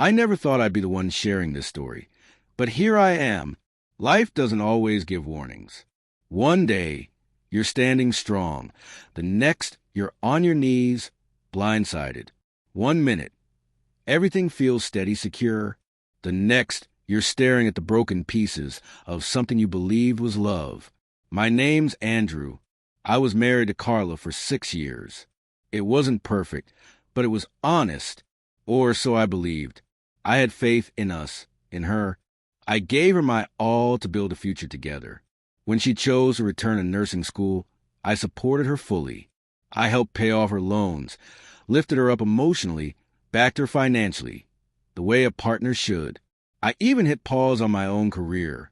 I never thought I'd be the one sharing this story, but here I am. Life doesn't always give warnings. One day, you're standing strong. The next, you're on your knees, blindsided. 1 minute, everything feels steady, secure. The next, you're staring at the broken pieces of something you believed was love. My name's Andrew. I was married to Carla for 6 years. It wasn't perfect, but it was honest, or so I believed. I had faith in us, in her. I gave her my all to build a future together. When she chose to return to nursing school, I supported her fully. I helped pay off her loans, lifted her up emotionally, backed her financially, the way a partner should. I even hit pause on my own career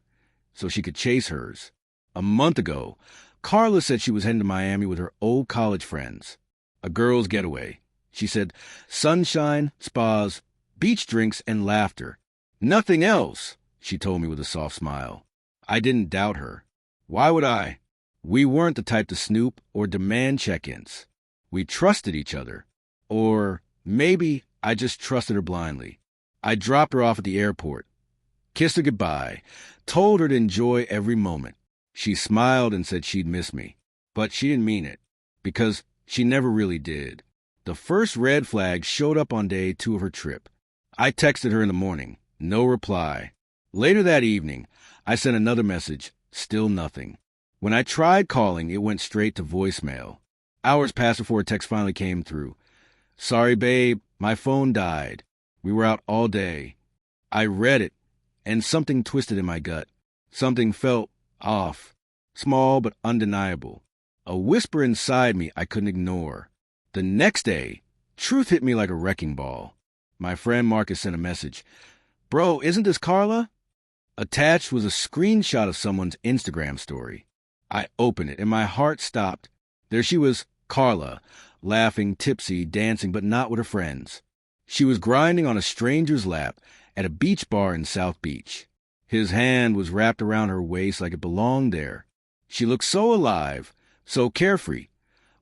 so she could chase hers. A month ago, Carla said she was heading to Miami with her old college friends. A girl's getaway. She said, sunshine, spas, beach drinks, and laughter. Nothing else, she told me with a soft smile. I didn't doubt her. Why would I? We weren't the type to snoop or demand check-ins. We trusted each other. Or maybe I just trusted her blindly. I dropped her off at the airport, kissed her goodbye, told her to enjoy every moment. She smiled and said she'd miss me, but she didn't mean it, because she never really did. The first red flag showed up on day 2 of her trip. I texted her in the morning, no reply. Later that evening, I sent another message, still nothing. When I tried calling, it went straight to voicemail. Hours passed before a text finally came through. Sorry, babe, my phone died. We were out all day. I read it, and something twisted in my gut. Something felt off, small but undeniable. A whisper inside me I couldn't ignore. The next day, truth hit me like a wrecking ball. My friend Marcus sent a message. Bro, isn't this Carla? Attached was a screenshot of someone's Instagram story. I opened it, and my heart stopped. There she was, Carla, laughing, tipsy, dancing, but not with her friends. She was grinding on a stranger's lap at a beach bar in South Beach. His hand was wrapped around her waist like it belonged there. She looked so alive, so carefree,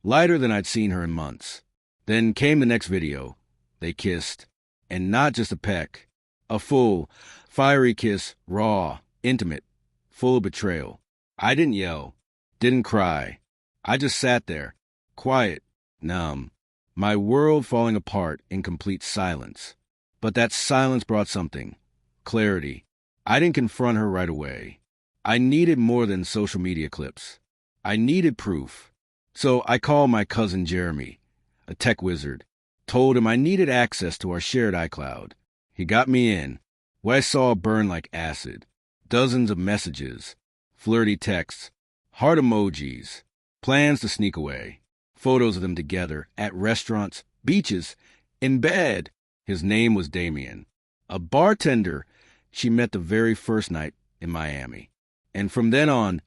lighter than I'd seen her in months. Then came the next video. They kissed, and not just a peck. A full, fiery kiss, raw, intimate, full of betrayal. I didn't yell, didn't cry. I just sat there, quiet, numb, my world falling apart in complete silence. But that silence brought something, clarity. I didn't confront her right away. I needed more than social media clips. I needed proof. So I called my cousin Jeremy, a tech wizard, told him I needed access to our shared iCloud. He got me in. What I saw burned like acid. Dozens of messages, flirty texts, heart emojis, plans to sneak away, photos of them together at restaurants, beaches, in bed. His name was Damien, a bartender she met the very first night in Miami. And from then on,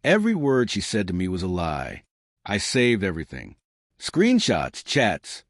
every word she said to me was a lie. I saved everything. Screenshots, chats,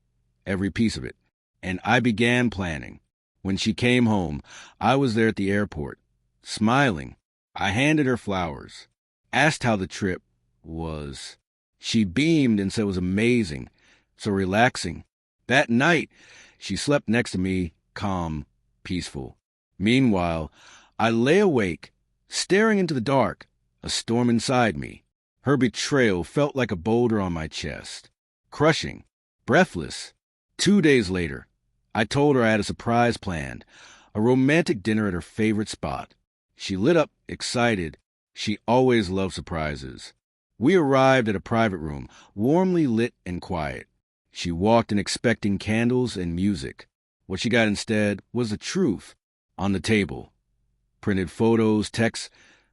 every piece of it. And I began planning. When she came home, I was there at the airport, smiling. I handed her flowers, asked how the trip was. She beamed and said it was amazing, so relaxing. That night, she slept next to me, calm, peaceful. Meanwhile, I lay awake, staring into the dark, a storm inside me. Her betrayal felt like a boulder on my chest, crushing, breathless. 2 days later, I told her I had a surprise planned, a romantic dinner at her favorite spot. She lit up, excited. She always loved surprises. We arrived at a private room, warmly lit and quiet. She walked in expecting candles and music. What she got instead was the truth on the table. Printed photos, texts,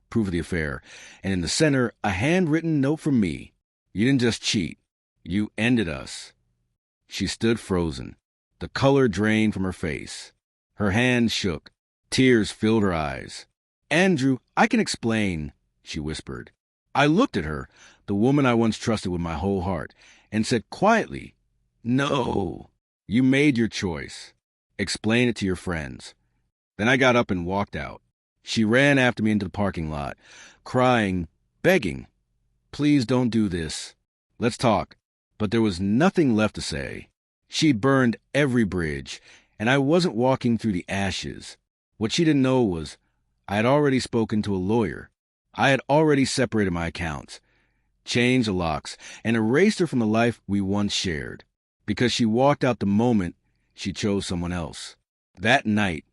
proof of the affair, and in the center, a handwritten note from me. You didn't just cheat. You ended us. She stood frozen. The color drained from her face. Her hands shook. Tears filled her eyes. Andrew, I can explain, she whispered. I looked at her, the woman I once trusted with my whole heart, and said quietly, No, you made your choice. Explain it to your friends. Then I got up and walked out. She ran after me into the parking lot, crying, begging, Please don't do this. Let's talk. But there was nothing left to say. She burned every bridge, and I wasn't walking through the ashes. What she didn't know was I had already spoken to a lawyer. I had already separated my accounts, changed the locks, and erased her from the life we once shared, because she walked out the moment she chose someone else. That night,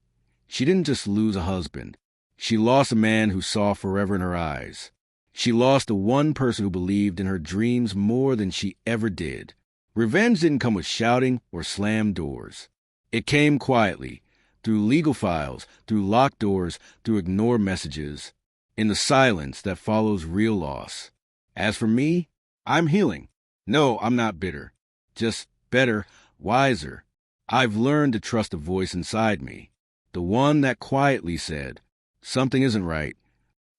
she didn't just lose a husband. She lost a man who saw forever in her eyes. She lost the one person who believed in her dreams more than she ever did. Revenge didn't come with shouting or slammed doors. It came quietly, through legal files, through locked doors, through ignored messages, in the silence that follows real loss. As for me, I'm healing. No, I'm not bitter. Just better, wiser. I've learned to trust the voice inside me, the one that quietly said, something isn't right.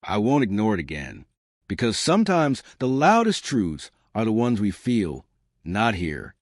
I won't ignore it again. Because sometimes the loudest truths are the ones we feel, not hear.